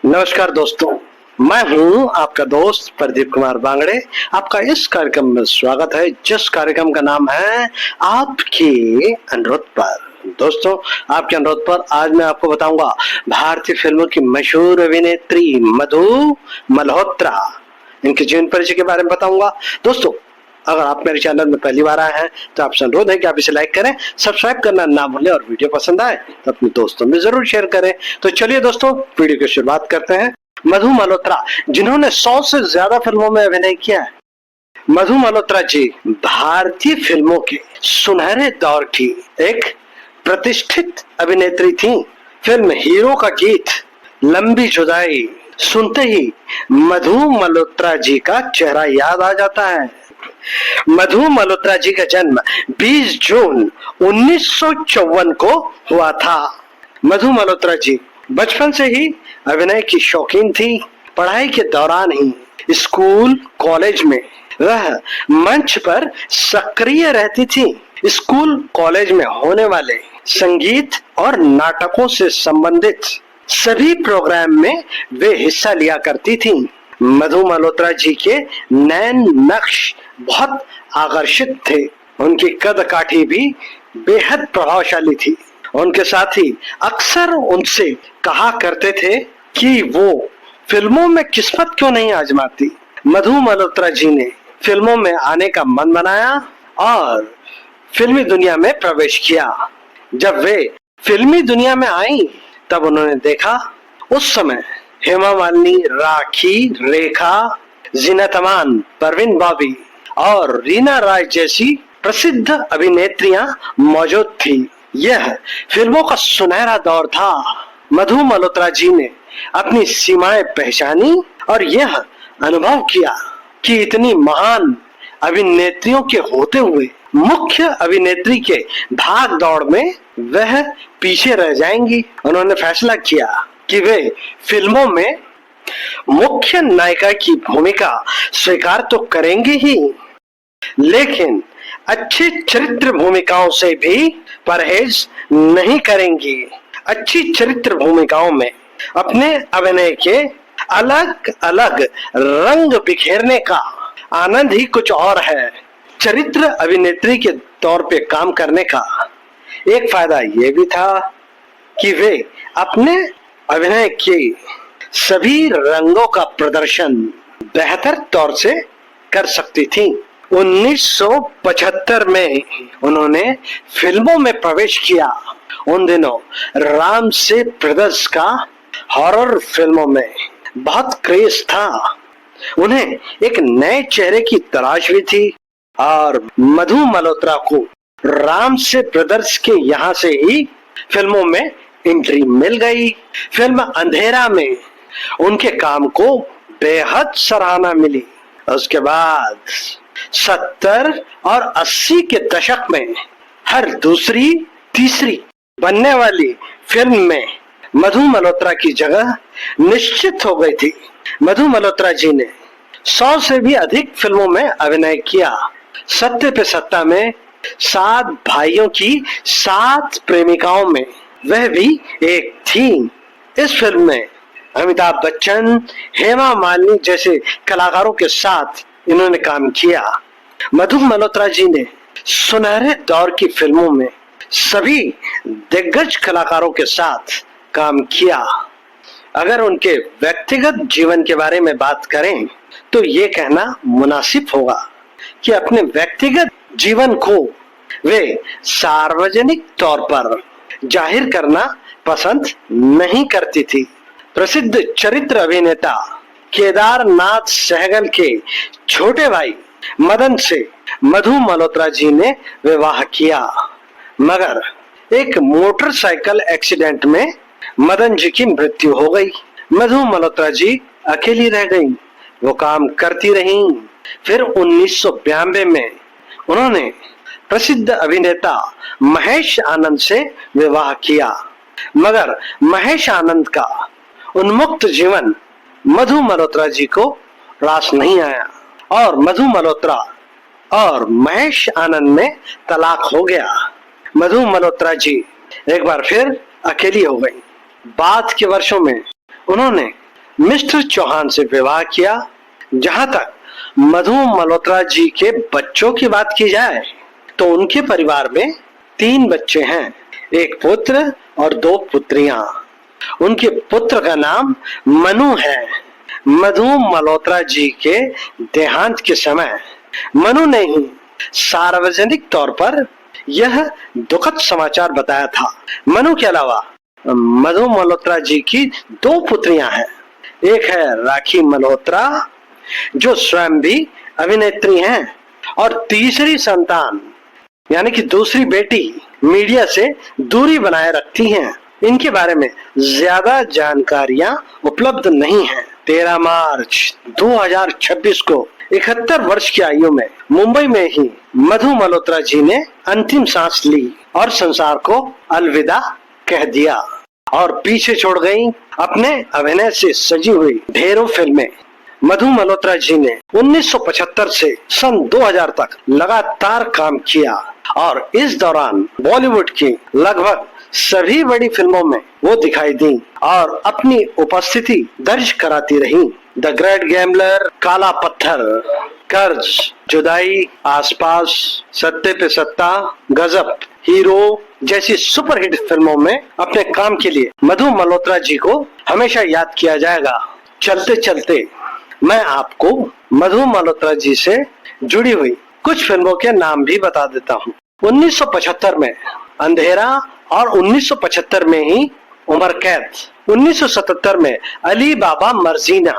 नमस्कार दोस्तों, मैं हूं आपका दोस्त प्रदीप कुमार बांगड़े। आपका इस कार्यक्रम में स्वागत है, जिस कार्यक्रम का नाम है आपके अनुरोध पर। दोस्तों, आपके अनुरोध पर आज मैं आपको बताऊंगा भारतीय फिल्मों की मशहूर अभिनेत्री मधु मल्होत्रा, इनके जीवन परिचय के बारे में बताऊंगा। दोस्तों, अगर आप मेरे चैनल में पहली बार आए हैं तो आपसे अनुरोध है कि आप इसे लाइक करें, सब्सक्राइब करना ना भूलें और वीडियो पसंद आए तो अपने दोस्तों में जरूर शेयर करें। तो चलिए दोस्तों, वीडियो की शुरुआत करते हैं। मधु मल्होत्रा, जिन्होंने 100 से ज्यादा फिल्मों में अभिनय किया है। मधु मल्होत्रा जी भारतीय फिल्मों के सुनहरे दौर की एक प्रतिष्ठित अभिनेत्री थी। फिल्म हीरो का गीत लंबी जुदाई सुनते ही मधु मल्होत्रा जी का चेहरा याद आ जाता है। मधु मल्होत्रा जी का जन्म 20 जून 1954 को हुआ था। मधु मल्होत्रा जी बचपन से ही अभिनय की शौकीन थी। पढ़ाई के दौरान ही स्कूल कॉलेज में वह मंच पर सक्रिय रहती थी। स्कूल कॉलेज में होने वाले संगीत और नाटकों से संबंधित सभी प्रोग्राम में वे हिस्सा लिया करती थी। मधु मल्होत्रा जी के नैन नक्श बहुत आकर्षित थे। उनकी कद काठी भी बेहद प्रभावशाली थी। उनके साथी अक्सर उनसे कहा करते थे कि वो फिल्मों में किस्मत क्यों नहीं आजमाती। मधु मल्होत्रा जी ने फिल्मों में आने का मन बनाया और फिल्मी दुनिया में प्रवेश किया। जब वे फिल्मी दुनिया में आई तब उन्होंने देखा उस समय हेमा मालिनी, राखी, रेखा, जीनत अमान, परवीन बॉबी और रीना रॉय जैसी प्रसिद्ध अभिनेत्रियां मौजूद थी। यह फिल्मों का सुनहरा दौर था। मधु मल्होत्रा जी ने अपनी सीमाएं पहचानी और यह अनुभव किया कि इतनी महान अभिनेत्रियों के होते हुए मुख्य अभिनेत्री के भाग दौड़ में वह पीछे रह जाएंगी। उन्होंने फैसला किया कि वे फिल्मों में मुख्य नायिका की भूमिका स्वीकार तो करेंगे ही, लेकिन अच्छी चरित्र भूमिकाओं से भी परहेज नहीं करेंगी। अच्छी चरित्र भूमिकाओं में अपने अभिनय के अलग अलग रंग बिखेरने का आनंद ही कुछ और है। चरित्र अभिनेत्री के तौर पे काम करने का एक फायदा यह भी था कि वे अपने अभिनय के सभी रंगों का प्रदर्शन बेहतर तौर से कर सकती थी। 1975 में उन्होंने फिल्मों में प्रवेश किया। उन दिनों राम से ब्रदर्स का हॉरर फिल्मों में बहुत क्रेज था। उन्हें एक नए चेहरे की तलाश भी थी और मधु मल्होत्रा को राम से ब्रदर्स के यहाँ से ही फिल्मों में एंट्री मिल गई। फिल्म अंधेरा में उनके काम को बेहद सराहना मिली। उसके बाद 70 और 80 के दशक में हर दूसरी तीसरी बनने वाली फिल्म में मधु मल्होत्रा की जगह निश्चित हो गई थी। मधु मल्होत्रा जी ने 100 से भी अधिक फिल्मों में अभिनय किया। सत्य पे सत्ता में 7 भाइयों की 7 प्रेमिकाओं में वह भी एक थी। इस फिल्म में अमिताभ बच्चन, हेमा मालिनी जैसे कलाकारों के साथ इन्होंने काम किया। मधु मल्होत्रा जी ने सुनहरे दौर की फिल्मों में सभी दिग्गज कलाकारों के साथ काम किया। अगर उनके व्यक्तिगत जीवन के बारे में बात करें तो ये कहना मुनासिब होगा कि अपने व्यक्तिगत जीवन को वे सार्वजनिक तौर पर जाहिर करना पसंद नहीं करती थी। प्रसिद्ध चरित्र अभिनेता केदारनाथ सहगल के छोटे भाई मदन से मधु मल्होत्रा जी ने विवाह किया, मगर एक मोटरसाइकिल एक्सीडेंट में मदन जी की मृत्यु हो गई। मधु मल्होत्रा जी अकेली रह गईं। वो काम करती रहीं। फिर 1992 में उन्होंने प्रसिद्ध अभिनेता महेश आनंद से विवाह किया, मगर महेश आनंद का उन्मुक्त जीवन मधु मल्होत्रा जी को रास नहीं आया और मधु मल्होत्रा और महेश आनंद में तलाक हो गया। मधु मल्होत्रा जी एक बार फिर अकेली हो गई। बाद के वर्षों में उन्होंने मिस्टर चौहान से विवाह किया। जहां तक मधु मल्होत्रा जी के बच्चों की बात की जाए तो उनके परिवार में 3 बच्चे हैं, एक पुत्र और 2 पुत्रियां। उनके पुत्र का नाम मनु है। मधु मल्होत्रा जी के देहांत के समय मनु ने ही सार्वजनिक तौर पर यह दुखद समाचार बताया था। मनु के अलावा मधु मल्होत्रा जी की 2 पुत्रियां हैं। एक है राखी मल्होत्रा जो स्वयं भी अभिनेत्री हैं, और तीसरी संतान यानी कि दूसरी बेटी मीडिया से दूरी बनाए रखती हैं। इनके बारे में ज्यादा जानकारियां उपलब्ध नहीं हैं। 13 मार्च 2026 को 71 वर्ष की आयु में मुंबई में ही मधु मल्होत्रा जी ने अंतिम सांस ली और संसार को अलविदा कह दिया और पीछे छोड़ गई अपने अभिनय से सजी हुई ढेरों फिल्में। मधु मल्होत्रा जी ने 1975 से सन 2000 तक लगातार काम किया और इस दौरान बॉलीवुड की लगभग सभी बड़ी फिल्मों में वो दिखाई दी और अपनी उपस्थिति दर्ज कराती रही। द ग्रेट गैम्बलर, काला पत्थर, कर्ज, जुदाई, आसपास, सत्ते पे सत्ता, गजब, हीरो जैसी सुपरहिट फिल्मों में अपने काम के लिए मधु मल्होत्रा जी को हमेशा याद किया जाएगा। चलते चलते मैं आपको मधु मल्होत्रा जी से जुड़ी हुई कुछ फिल्मों के नाम भी बता देता हूँ। 1975 में अंधेरा और 1975 में ही उमर कैद, 1977 में अली बाबा मर्जीना,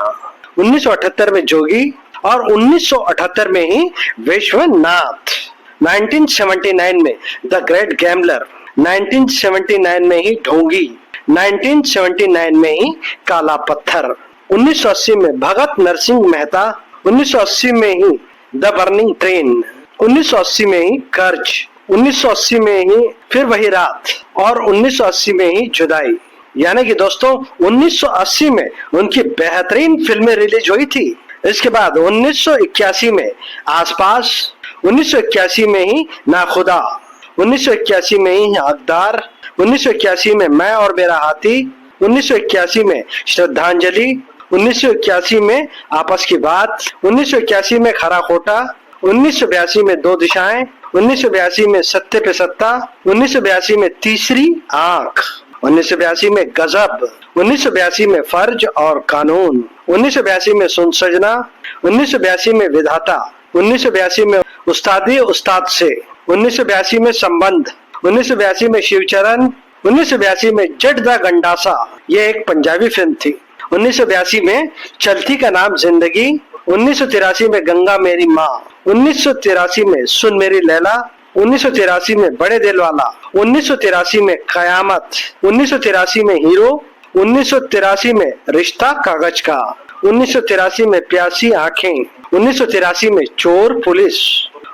1978 में जोगी और 1978 में ही विश्वनाथ, 1979 में द ग्रेट गैम्बलर, 1979 में ही ढोंगी, 1979 में ही काला पत्थर, 1980 में भगत नरसिंह मेहता, 1980 में ही द बर्निंग ट्रेन, 1980 में ही कर्ज, 1980 में ही फिर वही रात और 1980 में ही जुदाई। यानी कि दोस्तों 1980 में उनकी बेहतरीन फिल्में रिलीज हुई थी। इसके बाद 1981 में आसपास, 1981 में ही नाखुदा, 1981 में ही हकदार, 1981 में मैं और मेरा हाथी, 1981 में श्रद्धांजलि, 1981 में आपस की बात, 1981 में खरा खोटा, 1982 में 2 दिशाएं, 1982 में सत्ते पे सत्ता, 1982 में तीसरी आंख, 1982 में गजब, 1982 में फर्ज और कानून, 1982 में सुन सजना, 1982 में विधाता, 1982 में उस्तादी उस्ताद से, 1982 में संबंध, 1982 में शिवचरण, 1982 में जट दा गंडासा, ये एक पंजाबी फिल्म थी, 1982 में चलती का नाम जिंदगी, 1983 में गंगा मेरी माँ, 1983 में सुन मेरी लैला, 1983 में बड़े दिल वाला, 1983 में कयामत, 1983 में हीरो, 1983 में रिश्ता कागज का, 1983 में प्यासी आंखें, 1983 में चोर पुलिस,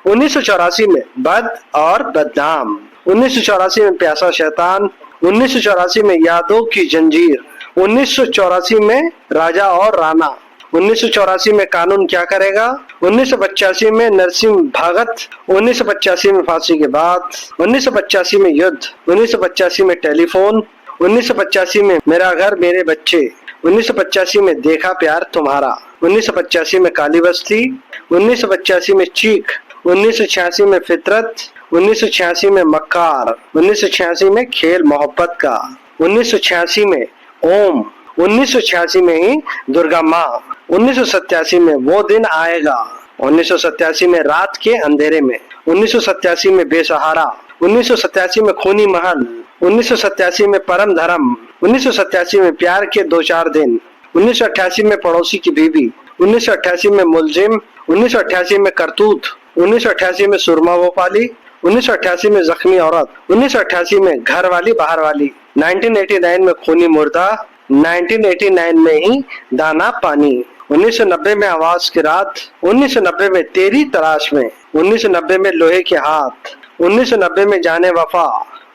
1984 में बद और बदनाम, 1984 में प्यासा शैतान, 1984 में यादों की जंजीर, 1984 में राजा और राणा, 1984 में कानून क्या करेगा, 1985 में नरसिंह भगत, 1985 में फांसी के बाद, 1985 में युद्ध, 1985 में टेलीफोन, 1985 में मेरा घर मेरे बच्चे, 1985 में देखा प्यार तुम्हारा, 1985 में काली बस्ती, 1985 में चीख, 1986 में फितरत, 1986 में मक्कार, 1986 में खेल मोहब्बत का, 1986 में ओम, 1986 में ही दुर्गा माँ, 1987 में वो दिन आएगा, 1987 में रात के अंधेरे में, 1987 में बेसहारा, 1987 में खूनी महल, 1987 में परम धर्म, 1987 में प्यार के 2-4 दिन, 1988 में पड़ोसी की बीवी, 1988 में मुलजिम, 1988 में करतूत, 1988 में सुरमा भोपाली, 1988 में जख्मी औरत, 1988 में घर वाली बाहर वाली, 1989 में खूनी मुर्दा, 1989 में ही दाना पानी, 1990 में आवाज की रात, 1990 में तेरी तलाश में, 1990 में लोहे के हाथ, 1990 में जाने वफा,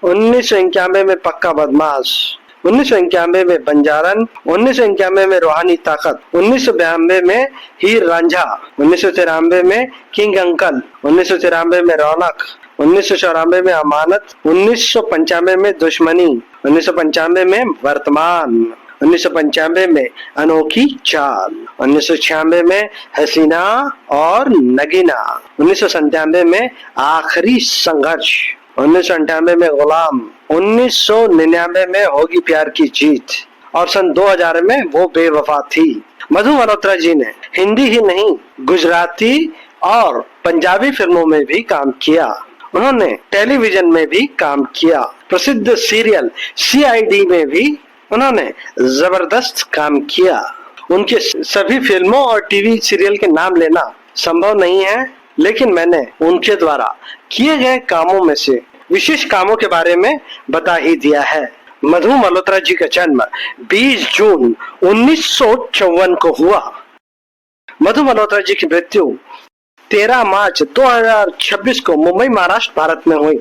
1991 में पक्का बदमाश, 1991 में बंजारन, 1991 में रूहानी ताकत, 1992 में हीर रांझा, 1993 में किंग अंकल, 1993 में रौनक, 1994 में अमानत, 1995 में दुश्मनी, 1995 में वर्तमान, 1995 में अनोखी चाल, 1996 में हसीना और नगीना, 1997 में आखिरी संघर्ष, 1998 में गुलाम, 1999 में होगी प्यार की जीत और सन 2000 में वो बेवफा थी। मधु मल्होत्रा जी ने हिंदी ही नहीं गुजराती और पंजाबी फिल्मों में भी काम किया। उन्होंने टेलीविजन में भी काम किया। प्रसिद्ध सीरियल CID में भी उन्होंने जबरदस्त काम किया। उनके सभी फिल्मों और टीवी सीरियल के नाम लेना संभव नहीं है, लेकिन मैंने उनके द्वारा किए गए कामों में से विशेष कामों के बारे में बता ही दिया है। मधु मल्होत्रा जी का जन्म 20 जून 1954 को हुआ। मधु मल्होत्रा जी की मृत्यु 13 मार्च 2026 को मुंबई, महाराष्ट्र, भारत में हुई।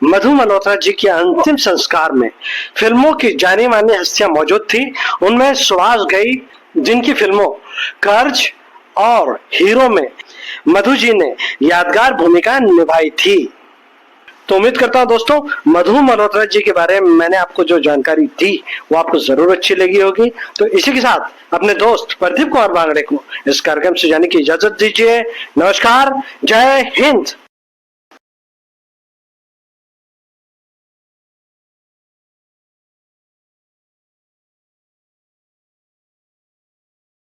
मधु मल्होत्रा जी के अंतिम संस्कार में फिल्मों की जानी मानी हस्तियां मौजूद थी। उनमें सुहास घई, जिनकी फिल्मों कर्ज और हीरो में मधु जी ने यादगार भूमिका निभाई थी। तो उम्मीद करता हूं दोस्तों, मधु मल्होत्रा जी के बारे में मैंने आपको जो जानकारी दी वो आपको जरूर अच्छी लगी होगी। तो इसी के साथ अपने दोस्त प्रदीप कुमार बांगड़े को इस कार्यक्रम से जाने की इजाजत दीजिए। नमस्कार, जय हिंद।